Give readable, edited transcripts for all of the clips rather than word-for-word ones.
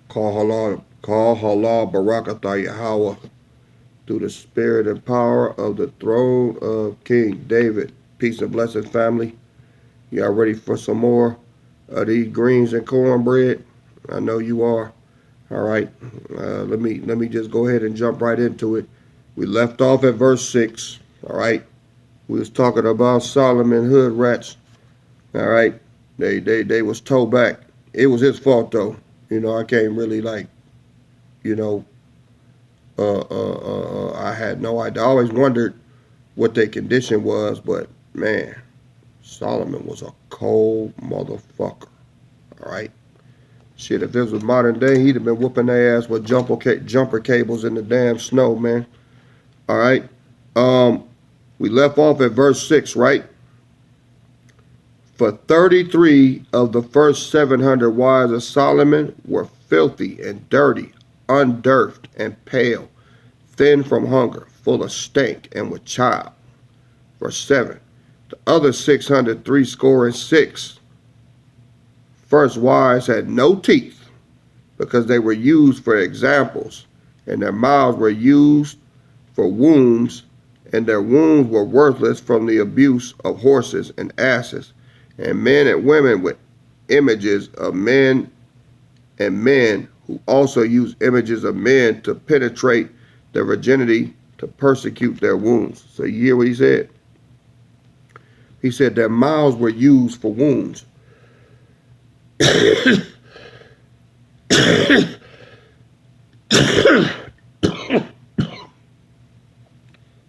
Call halal barakatah Yahweh through the spirit and power of the throne of King David. Peace and blessings, family. Y'all ready for some more of these greens and cornbread? I know you are. All right. Let me just go ahead and jump right into it. We left off at verse 6. All right. We was talking about Solomon hood rats. All right. They was towed back. It was his fault though. I can't really you know, I had no idea. I always wondered what their condition was, but man, Solomon was a cold motherfucker. All right. Shit, if this was modern day, he'd have been whooping their ass with jumper cables in the damn snow, man. All right. Um, we left off at verse 6, right? For 33 of the first 700 wives of Solomon were filthy and dirty, undirthed and pale, thin from hunger, full of stink, and with child. Verse 7. The other 636 first wives had no teeth, because they were used for examples, and their mouths were used for wounds, and their wounds were worthless from the abuse of horses and asses, and men and women with images of men, and men who also use images of men to penetrate their virginity to persecute their wounds. So you hear what he said? He said their mouths were used for wounds.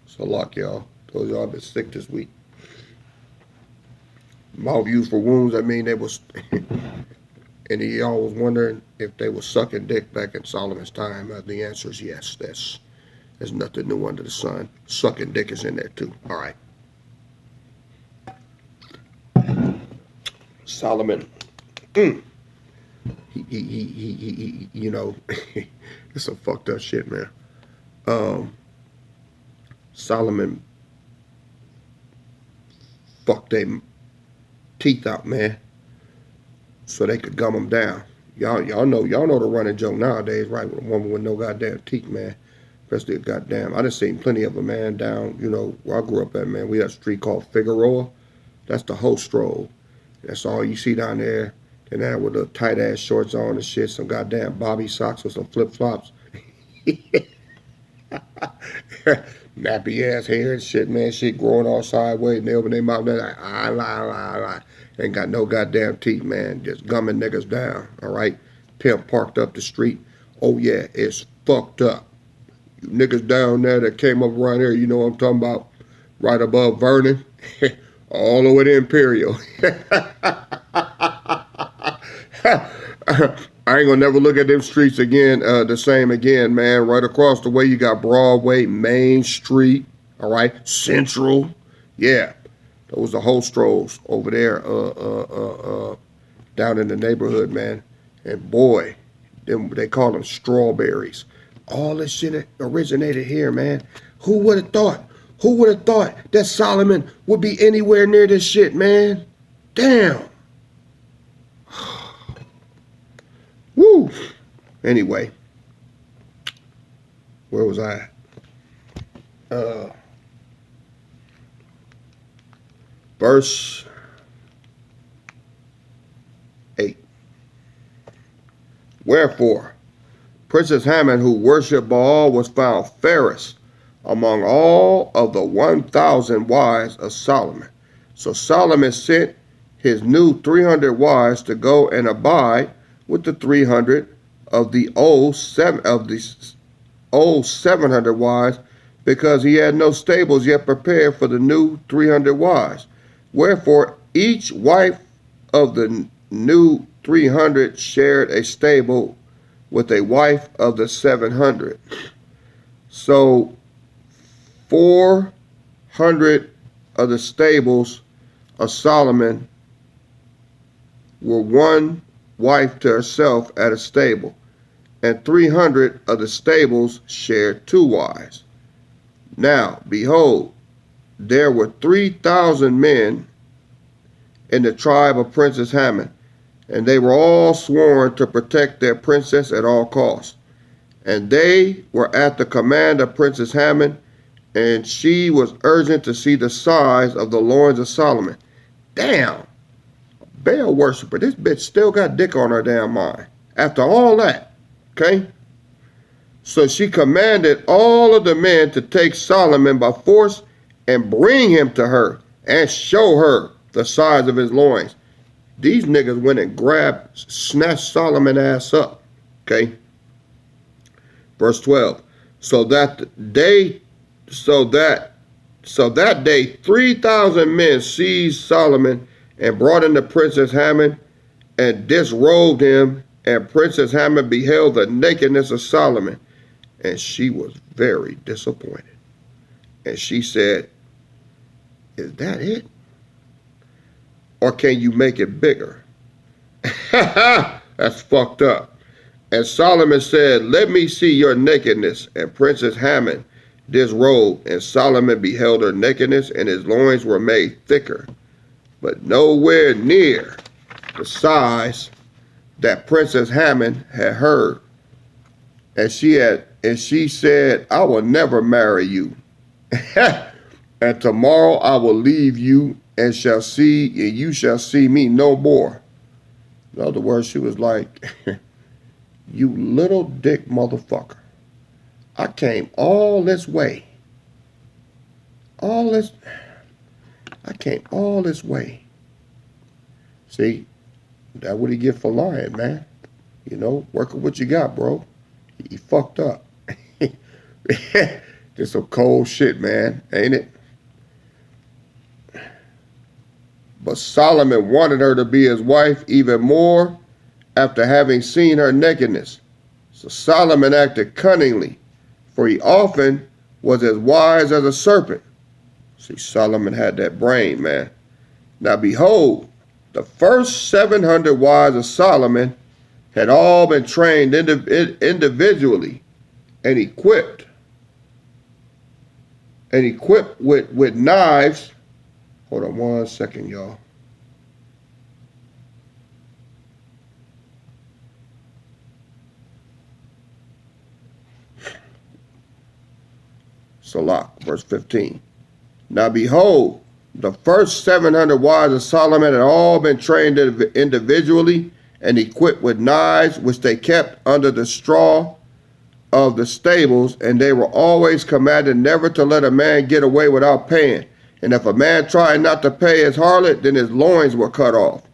So luck, y'all. Told y'all I've been sick this week. Mouth used for wounds, I mean they was and y'all was wondering if they was sucking dick back in Solomon's time. The answer is yes. There's nothing new under the sun. Sucking dick is in there too. All right. Solomon. He it's some fucked up shit, man. Solomon fucked their teeth out, man, so they could gum them down. Y'all know the running joke nowadays, right? With a woman with no goddamn teeth, man. Especially a goddamn. I done seen plenty of them, man, down, where I grew up at, man. We had a street called Figueroa. That's the whole stroll. That's all you see down there. And that with the tight ass shorts on and shit, some goddamn bobby socks with some flip flops. Nappy ass hair and shit, man. Shit growing all sideways and they open their mouth. They're like, la. Ain't got no goddamn teeth, man. Just gumming niggas down, all right? Pimp parked up the street. Oh, yeah, it's fucked up. You niggas down there that came up around here, you know what I'm talking about? Right above Vernon. All the way to Imperial. I ain't gonna never look at them streets again, the same again, man. Right across the way, you got Broadway, Main Street, all right, Central, yeah. Those are whole strolls over there, down in the neighborhood, man. And boy, they call them strawberries. All this shit originated here, man. Who would have thought? Who would have thought that Solomon would be anywhere near this shit, man? Damn. Woo. Anyway, where was I? Verse 8. Wherefore, Princess Hammon, who worshipped Baal, was found fairest among all of the 1,000 wives of Solomon. So Solomon sent his new 300 wives to go and abide with the 300 of the old 700 wives, because he had no stables yet prepared for the new 300 wives. Wherefore each wife of the new 300 shared a stable with a wife of the 700. So 400 of the stables of Solomon were one wife to herself at a stable, and 300 of the stables shared 2 wives. Now, behold, there were 3,000 men in the tribe of Princess Hammon, and they were all sworn to protect their princess at all costs. And they were at the command of Princess Hammond, and she was urgent to see the size of the loins of Solomon. Damn, Baal worshiper, this bitch still got dick on her damn mind. After all that, okay? So she commanded all of the men to take Solomon by force and bring him to her and show her the size of his loins. These niggas went and snatched Solomon ass up, okay? Verse 12. So that day 3,000 men seized Solomon and brought in the Princess Hammond and disrobed him, and Princess Hammond beheld the nakedness of Solomon, and she was very disappointed. And she said, "Is that it? Or can you make it bigger?" That's fucked up. And Solomon said, "Let me see your nakedness." And Princess Hammond disrobed, and Solomon beheld her nakedness, and his loins were made thicker, but nowhere near the size that Princess Hammond had heard. And she said, "I will never marry you. And tomorrow I will leave you and you shall see me no more." In other words, she was like, "You little dick motherfucker. I came all this way. I came all this way." See, that's what he get for lying, man. You know, work with what you got, bro. He fucked up. Just some cold shit, man, ain't it? But Solomon wanted her to be his wife even more after having seen her nakedness. So Solomon acted cunningly, for he often was as wise as a serpent. See, Solomon had that brain, man. Now behold, the first 700 wives of Solomon had all been trained individually and equipped with knives. Hold on 1 second, y'all. Salak, verse 15. Now behold, the first 700 wives of Solomon had all been trained individually and equipped with knives, which they kept under the straw of the stables, and they were always commanded never to let a man get away without paying. And if a man tried not to pay his harlot, then his loins were cut off.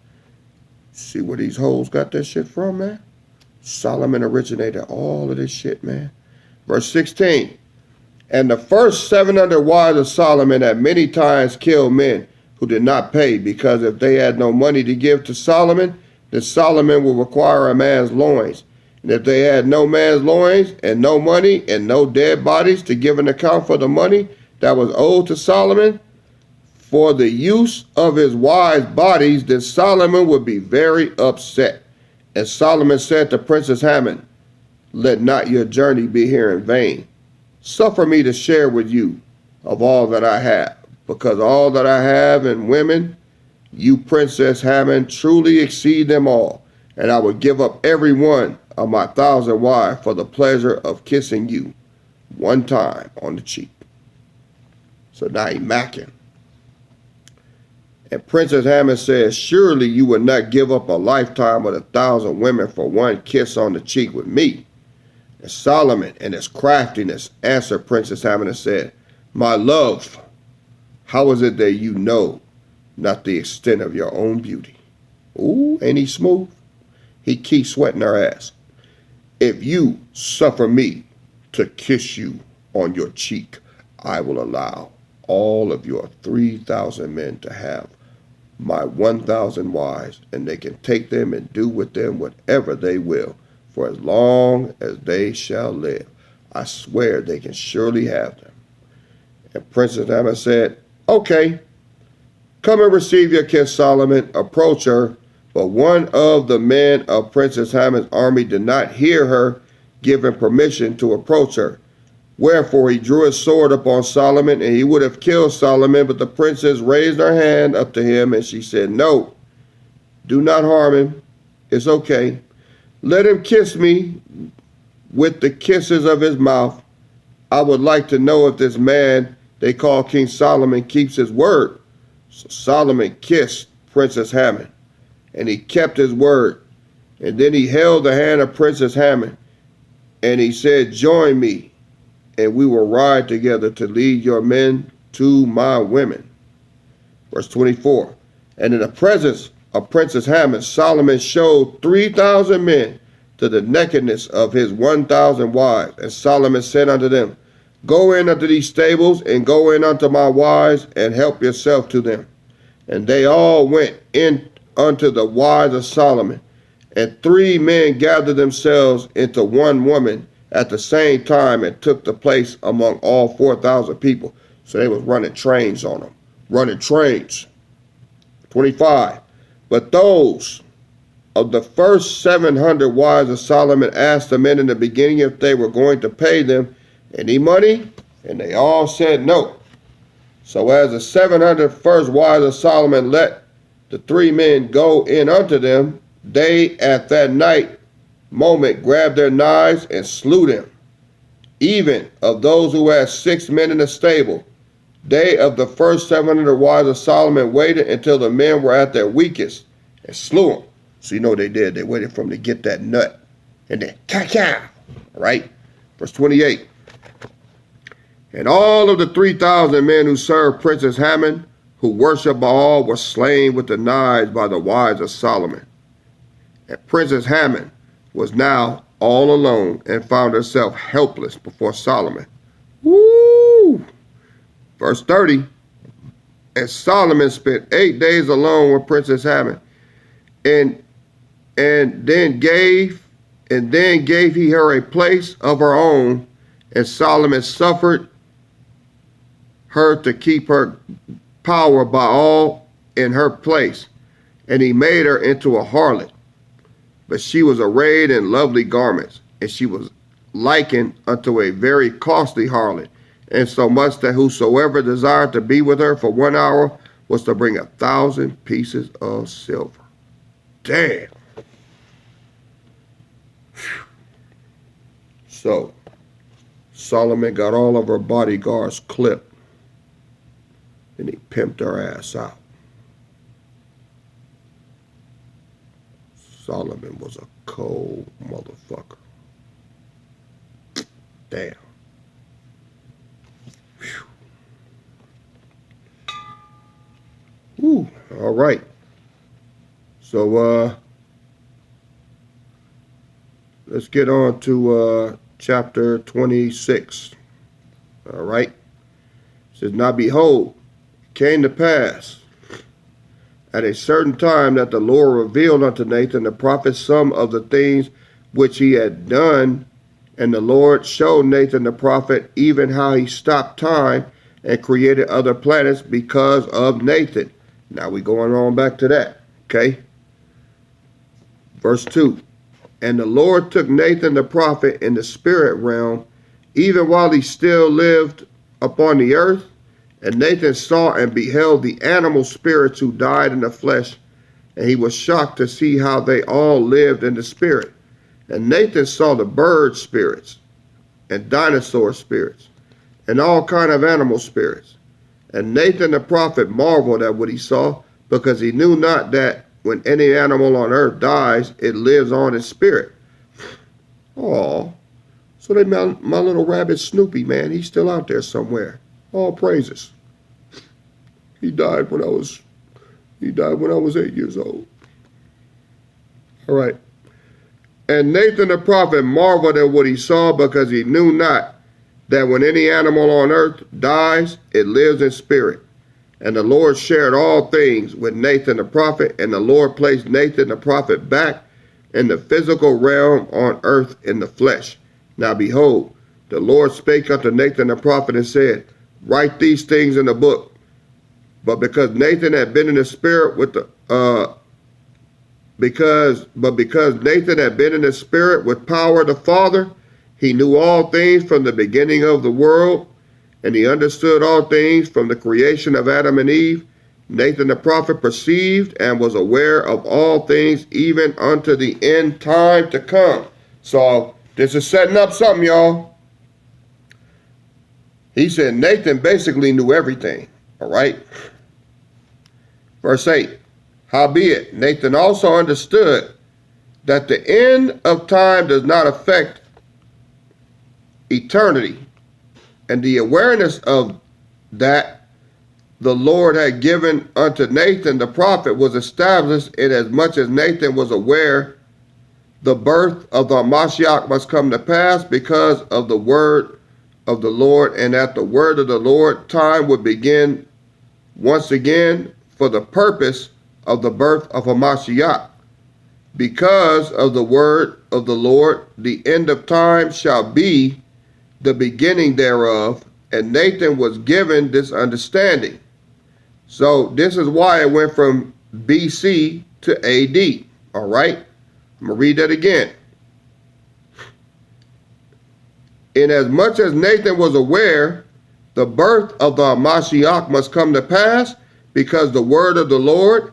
See where these hoes got that shit from, man? Solomon originated all of this shit, man. Verse 16. And the first 700 wives of Solomon had many times killed men who did not pay, because if they had no money to give to Solomon, then Solomon would require a man's loins. And if they had no man's loins and no money and no dead bodies to give an account for the money that was owed to Solomon for the use of his wives' bodies, then Solomon would be very upset. And Solomon said to Princess Hammond, "Let not your journey be here in vain. Suffer me to share with you of all that I have, because all that I have in women, you, Princess Hammond, truly exceed them all. And I would give up every one of my 1,000 wives for the pleasure of kissing you one time on the cheek." So now he macking. And Princess Hammond says, "Surely you would not give up a lifetime of 1,000 women for one kiss on the cheek with me." And Solomon, in his craftiness, answered Princess Hammond and said, "My love, how is it that you know not the extent of your own beauty?" Ooh, ain't he smooth? He keeps sweating her ass. "If you suffer me to kiss you on your cheek, I will allow all of your 3,000 men to have my 1,000 wives, and they can take them and do with them whatever they will, for as long as they shall live. I swear they can surely have them." And Princess Hammond said, "Okay, come and receive your kiss, Solomon. Approach her." But one of the men of Princess Hammond's army did not hear her given permission to approach her. Wherefore he drew his sword upon Solomon, and he would have killed Solomon, but the princess raised her hand up to him, and she said, "No, do not harm him. It's okay. Let him kiss me with the kisses of his mouth. I would like to know if this man they call King Solomon keeps his word. So Solomon kissed Princess Hammon, and he kept his word. And then he held the hand of Princess Hammon, and he said, join me, and we will ride together to lead your men to my women. Verse 24, and in the presence of Princess Hammon, Solomon showed 3,000 men to the nakedness of his 1,000 wives. And Solomon said unto them, go in unto these stables, and go in unto my wives, and help yourself to them. And they all went in unto the wives of Solomon. And 3 men gathered themselves into 1 woman at the same time, and took the place among all 4,000 people. So they was running trains on them. Running trains. 25. But those of the first 700 wives of Solomon asked the men in the beginning if they were going to pay them any money, and they all said no. So as the 700 first wives of Solomon let the 3 men go in unto them, they at that night moment grabbed their knives and slew them. Even of those who had 6 men in the stable, they of the first 700 wives of Solomon waited until the men were at their weakest and slew them. So you know what they did? They waited for them to get that nut. And then, ka-ka, right? Verse 28. And all of the 3,000 men who served Princess Hammon, who worshiped Baal, were slain with the knives by the wives of Solomon. And Princess Hammon was now all alone and found herself helpless before Solomon. Woo! Verse 30. And Solomon spent 8 days alone with Princess Hammon, and then gave he her a place of her own, and Solomon suffered her to keep her power by all in her place, and he made her into a harlot. But she was arrayed in lovely garments, and she was likened unto a very costly harlot, and so much that whosoever desired to be with her for 1 hour was to bring 1,000 pieces of silver. Damn. So Solomon got all of her bodyguards clipped, and he pimped her ass out. Solomon was a cold motherfucker. Damn. Whew. All right. So let's get on to chapter 26. All right. It says, now behold, it came to pass at a certain time that the Lord revealed unto Nathan the prophet some of the things which he had done. And the Lord showed Nathan the prophet even how he stopped time and created other planets because of Nathan. Now we're going on back to that. Okay. Verse 2. And the Lord took Nathan the prophet in the spirit realm, even while he still lived upon the earth. And Nathan saw and beheld the animal spirits who died in the flesh, and he was shocked to see how they all lived in the spirit. And Nathan saw the bird spirits, and dinosaur spirits, and all kind of animal spirits. And Nathan the prophet marveled at what he saw, because he knew not that when any animal on earth dies, it lives on in spirit. Oh, so they my little rabbit Snoopy, man, he's still out there somewhere. All praises. He died when I was 8 years old. All right. And Nathan the prophet marveled at what he saw, because he knew not that when any animal on earth dies, it lives in spirit. And the Lord shared all things with Nathan the prophet, and the Lord placed Nathan the prophet back in the physical realm on earth in the flesh. Now behold, the Lord spake unto Nathan the prophet and said, write these things in the book. But because Nathan had been in the spirit with because Nathan had been in the spirit with power of the Father, he knew all things from the beginning of the world, and he understood all things from the creation of Adam and Eve. Nathan the prophet perceived and was aware of all things, even unto the end time to come. So this is setting up something, y'all. He said Nathan basically knew everything. All right. Verse 8. Howbeit, Nathan also understood that the end of time does not affect eternity, and the awareness of that the Lord had given unto Nathan the prophet was established inasmuch as Nathan was aware the birth of the Mashiach must come to pass because of the word of the Lord, and at the word of the Lord time would begin once again for the purpose of the birth of a Mashiach. Because of the word of the Lord, the end of time shall be the beginning thereof, and Nathan was given this understanding. So this is why it went from BC to AD. All right, I'm going to read that again. Inasmuch as Nathan was aware the birth of the Mashiach must come to pass because of the word of the Lord,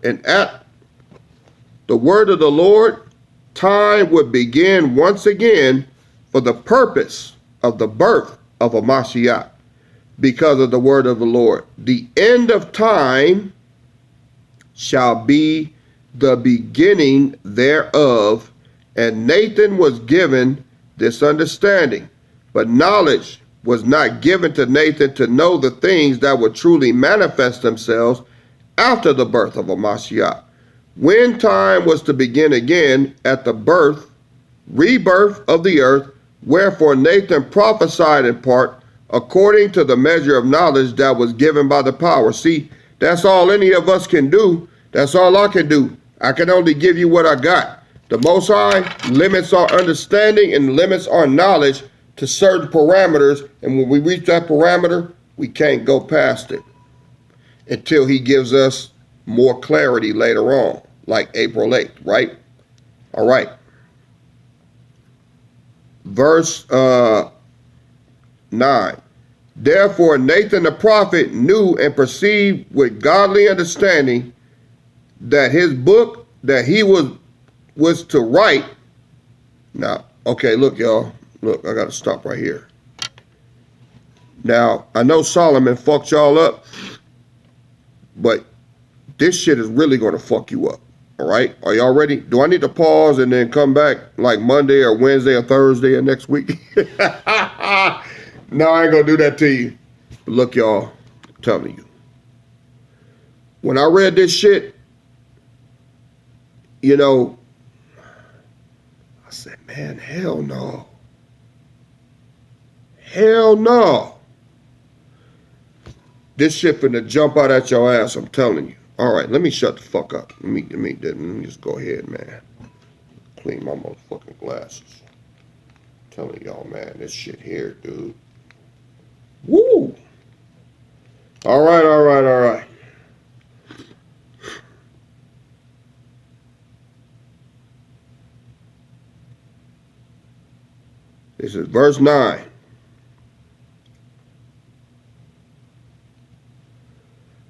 and at the word of the Lord, time would begin once again for the purpose of the birth of a Mashiach, because of the word of the Lord. The end of time shall be the beginning thereof, and Nathan was given this understanding. But knowledge was not given to Nathan to know the things that would truly manifest themselves after the birth of a Mashiach, when time was to begin again at the rebirth of the earth. Wherefore Nathan prophesied in part according to the measure of knowledge that was given by the power. See, that's all any of us can do. That's all I can do. I can only give you what I got. The Most High limits our understanding and limits our knowledge to certain parameters, and when we reach that parameter, we can't go past it until he gives us more clarity later on, like April 8th, right? All right. Verse 9. Therefore Nathan the prophet knew and perceived with godly understanding that his book that he was to write. Now, okay, look, y'all. Look, I got to stop right here. Now, I know Solomon fucked y'all up, but this shit is really going to fuck you up. All right? Are y'all ready? Do I need to pause and then come back like Monday or Wednesday or Thursday of next week? No, I ain't going to do that to you. But look, y'all, I'm telling you. When I read this shit, you know, I said, man, hell no. Hell no. This shit finna jump out at your ass, I'm telling you. All right, let me shut the fuck up. Let me just go ahead, man. Clean my motherfucking glasses. I'm telling y'all, man, this shit here, dude. Woo! All right. This is verse 9.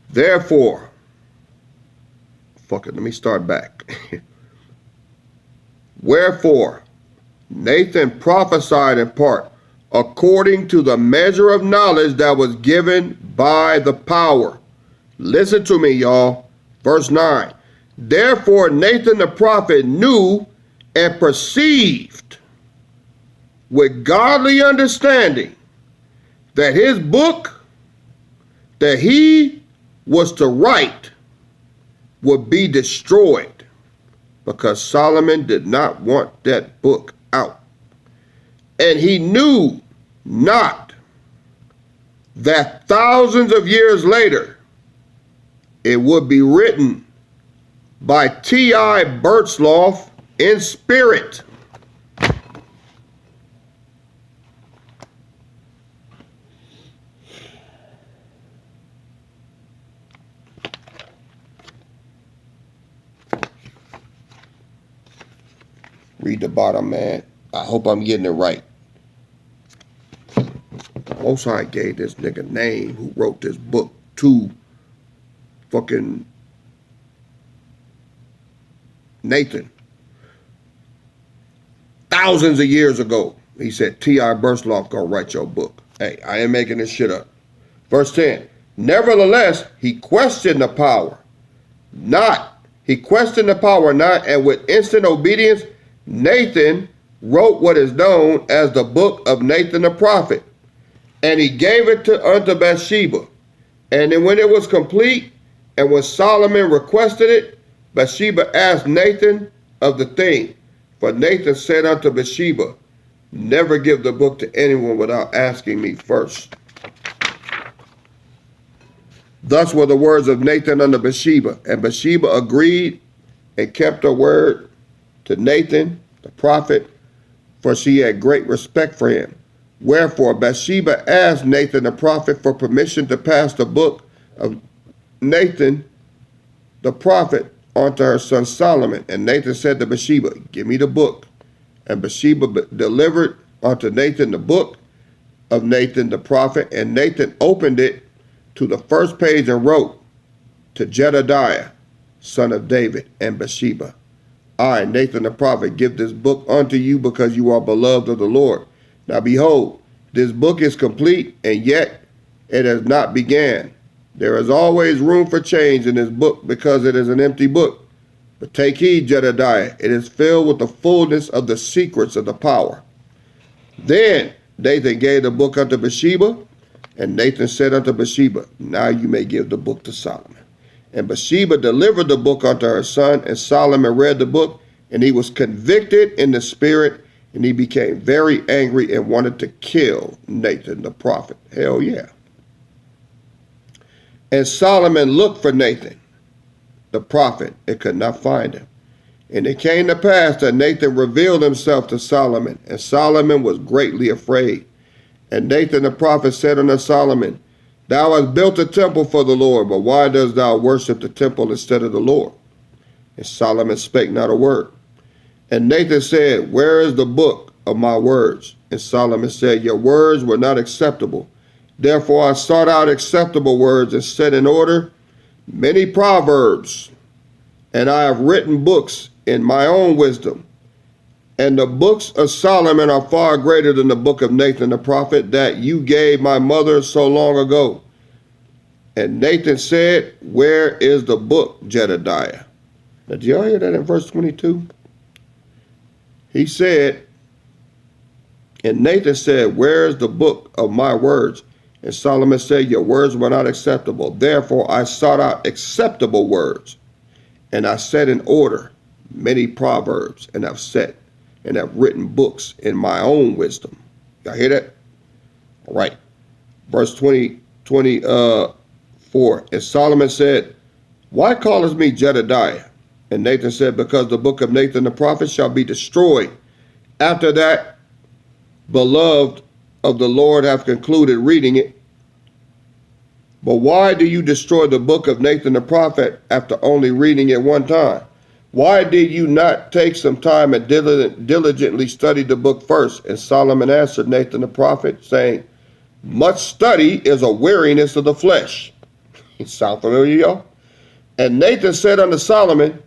Therefore, fuck it, let me start back. Wherefore, Nathan prophesied in part, according to the measure of knowledge that was given by the power. Listen to me, y'all. Verse 9. Therefore, Nathan the prophet knew and perceived with godly understanding that his book that he was to write would be destroyed, because Solomon did not want that book out. And he knew not that thousands of years later it would be written by T.I. Bertzloff in spirit. Read the bottom, man. I hope I'm getting it right. Most High gave this nigga name who wrote this book to fucking Nathan. Thousands of years ago, he said, T.I. Bursloff gonna write your book. Hey, I ain't making this shit up. Verse 10, nevertheless, he questioned the power, not, and with instant obedience, Nathan wrote what is known as the book of Nathan the prophet, and he gave it unto Bathsheba. And then when it was complete, and when Solomon requested it, Bathsheba asked Nathan of the thing. For Nathan said unto Bathsheba, never give the book to anyone without asking me first. Thus were the words of Nathan unto Bathsheba. And Bathsheba agreed and kept her word to Nathan the prophet, for she had great respect for him. Wherefore Bathsheba asked Nathan the prophet for permission to pass the book of Nathan the prophet unto her son Solomon. And Nathan said to Bathsheba, give me the book. And Bathsheba delivered unto Nathan the book of Nathan the prophet. And Nathan opened it to the first page and wrote, to Jedediah, son of David, and Bathsheba, I, Nathan the prophet, give this book unto you because you are beloved of the Lord. Now behold, this book is complete, and yet it has not began. There is always room for change in this book because it is an empty book. But take heed, Jedediah, it is filled with the fullness of the secrets of the power. Then Nathan gave the book unto Bathsheba, and Nathan said unto Bathsheba, now you may give the book to Solomon. And Bathsheba delivered the book unto her son, and Solomon read the book, and he was convicted in the spirit, and he became very angry and wanted to kill Nathan the prophet. Hell yeah. And Solomon looked for Nathan the prophet and could not find him. And it came to pass that Nathan revealed himself to Solomon, and Solomon was greatly afraid. And Nathan the prophet said unto Solomon, thou hast built a temple for the Lord, but why dost thou worship the temple instead of the Lord? And Solomon spake not a word. And Nathan said, where is the book of my words? And Solomon said, your words were not acceptable. Therefore I sought out acceptable words and set in order many proverbs. And I have written books in my own wisdom. And the books of Solomon are far greater than the book of Nathan the prophet that you gave my mother so long ago. And Nathan said, where is the book, Jedediah? Now, did y'all hear that in verse 22? He said, and Nathan said, where is the book of my words? And Solomon said, your words were not acceptable. Therefore I sought out acceptable words, and I set in order many proverbs, and have written books in my own wisdom. Y'all hear that? All right. Verse 24. And Solomon said, why callest me Jedediah? And Nathan said, because the book of Nathan the prophet shall be destroyed. After that, beloved of the Lord have concluded reading it. But why do you destroy the book of Nathan the prophet after only reading it one time? Why did you not take some time and diligently study the book first? And Solomon answered Nathan the prophet, saying, much study is a weariness of the flesh. Sound familiar, y'all? And Nathan said unto Solomon,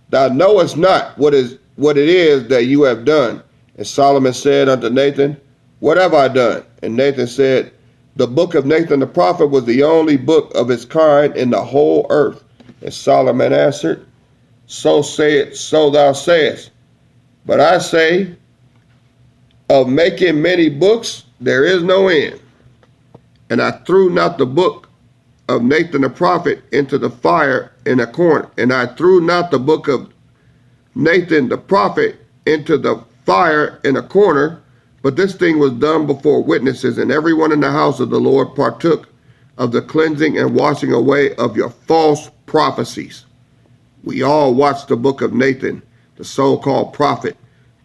thou knowest not what it is that you have done. And Solomon said unto Nathan, what have I done? And Nathan said, the book of Nathan the prophet was the only book of its kind in the whole earth. And Solomon answered, so thou sayest. But I say, of making many books, there is no end. And I threw not the book of Nathan the prophet into the fire in a corner. And I threw not the book of Nathan the prophet into the fire in a corner, but this thing was done before witnesses, and everyone in the house of the Lord partook of the cleansing and washing away of your false prophecies. We all watched the book of Nathan, the so-called prophet,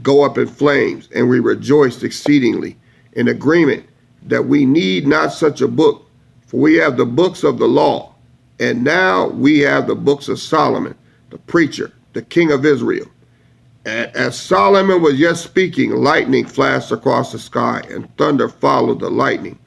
go up in flames, and we rejoiced exceedingly in agreement that we need not such a book, for we have the books of the law, and now we have the books of Solomon, the preacher, the king of Israel. And as Solomon was yet speaking, lightning flashed across the sky, and thunder followed the lightning.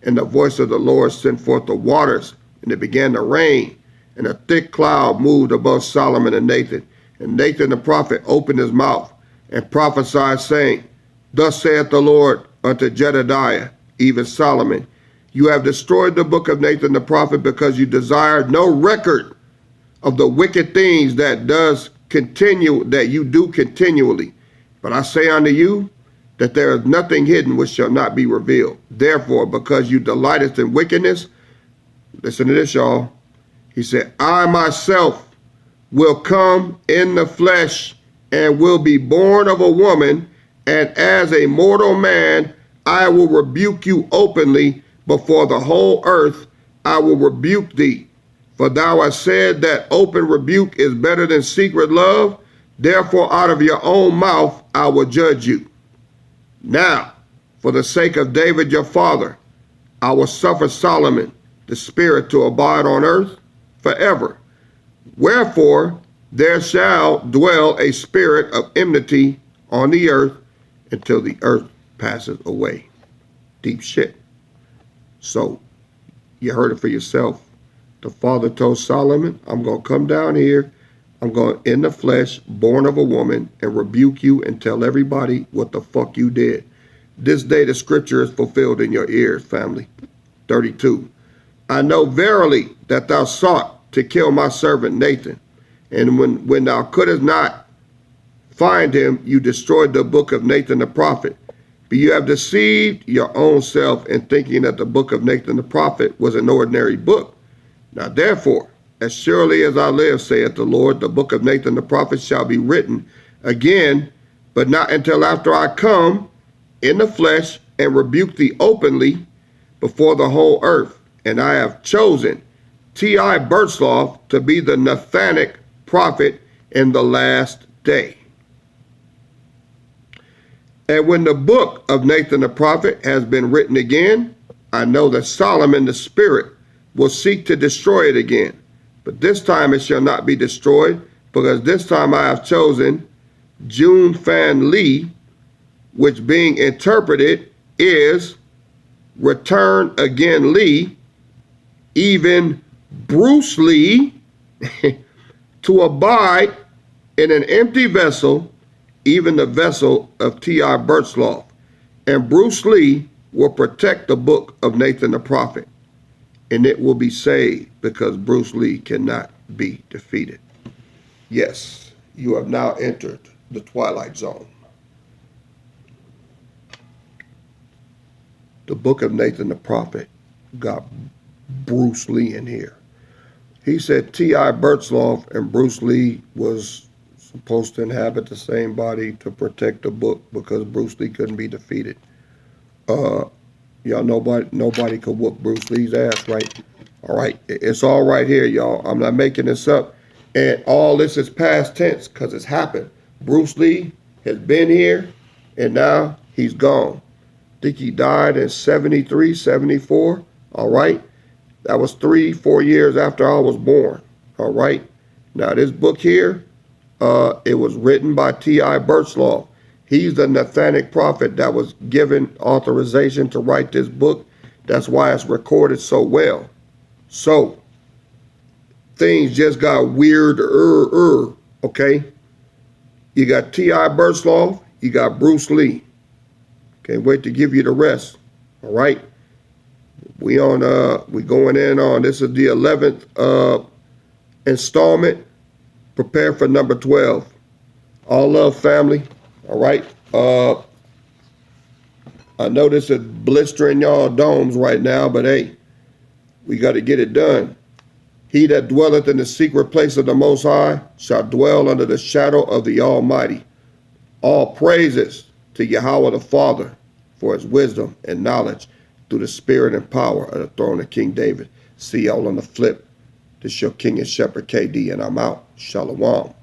And the voice of the Lord sent forth the waters, and it began to rain, and a thick cloud moved above Solomon and Nathan. And Nathan the prophet opened his mouth and prophesied, saying, Thus saith the Lord unto Jedediah, even Solomon, you have destroyed the book of Nathan the prophet, because you desired no record of the wicked things that you do continually. But I say unto you that there is nothing hidden which shall not be revealed. Therefore, because you delightest in wickedness, listen to this, y'all. He said, I myself will come in the flesh and will be born of a woman, and as a mortal man, I will rebuke you openly before the whole earth. I will rebuke thee. For thou hast said that open rebuke is better than secret love. Therefore, out of your own mouth I will judge you. Now, for the sake of David your father, I will suffer Solomon the spirit to abide on earth forever. Wherefore, there shall dwell a spirit of enmity on the earth until the earth passes away. Deep shit. So, you heard it for yourself. The father told Solomon, I'm going to come down here, I'm going in the flesh, born of a woman, and rebuke you and tell everybody what the fuck you did. This day the scripture is fulfilled in your ears, family. 32. I know verily that thou sought to kill my servant Nathan, and when thou couldst not find him, you destroyed the book of Nathan the prophet. But you have deceived your own self in thinking that the book of Nathan the prophet was an ordinary book. Now therefore, as surely as I live, saith the Lord, the book of Nathan the prophet shall be written again, but not until after I come in the flesh and rebuke thee openly before the whole earth. And I have chosen T.I. Bertzloff to be the Nathanic prophet in the last day. And when the book of Nathan the prophet has been written again, I know that Solomon the spirit will seek to destroy it again. But this time it shall not be destroyed, because this time I have chosen June Fan Lee, which being interpreted is Return Again Lee, even Bruce Lee, to abide in an empty vessel, even the vessel of T.I. Bertzloff. And Bruce Lee will protect the book of Nathan the prophet, and it will be saved, because Bruce Lee cannot be defeated. Yes, you have now entered the Twilight Zone. The book of Nathan the prophet got Bruce Lee in here. He said T.I. Bertzloff and Bruce Lee was supposed to inhabit the same body to protect the book, because Bruce Lee couldn't be defeated. Y'all, nobody could whoop Bruce Lee's ass, right? All right, it's all right here, y'all. I'm not making this up. And all this is past tense, because it's happened. Bruce Lee has been here, and now he's gone. I think he died in 73, 74. All right. That was 3-4 years after I was born. All right. Now, this book here, it was written by T.I. Bertzloff. He's the Nathanic prophet that was given authorization to write this book. That's why it's recorded so well. So, things just got weirder, okay? You got T.I. Bertzloff, you got Bruce Lee. Can't wait to give you the rest, all right? We going in on, this is the 11th installment. Prepare for number 12. All love, family. All right. I know this is blistering y'all domes right now, but hey, we got to get it done. He that dwelleth in the secret place of the Most High shall dwell under the shadow of the Almighty. All praises to Yahweh the Father for his wisdom and knowledge through the spirit and power of the throne of King David. See y'all on the flip. This is your King and Shepherd KD, and I'm out. Shalom.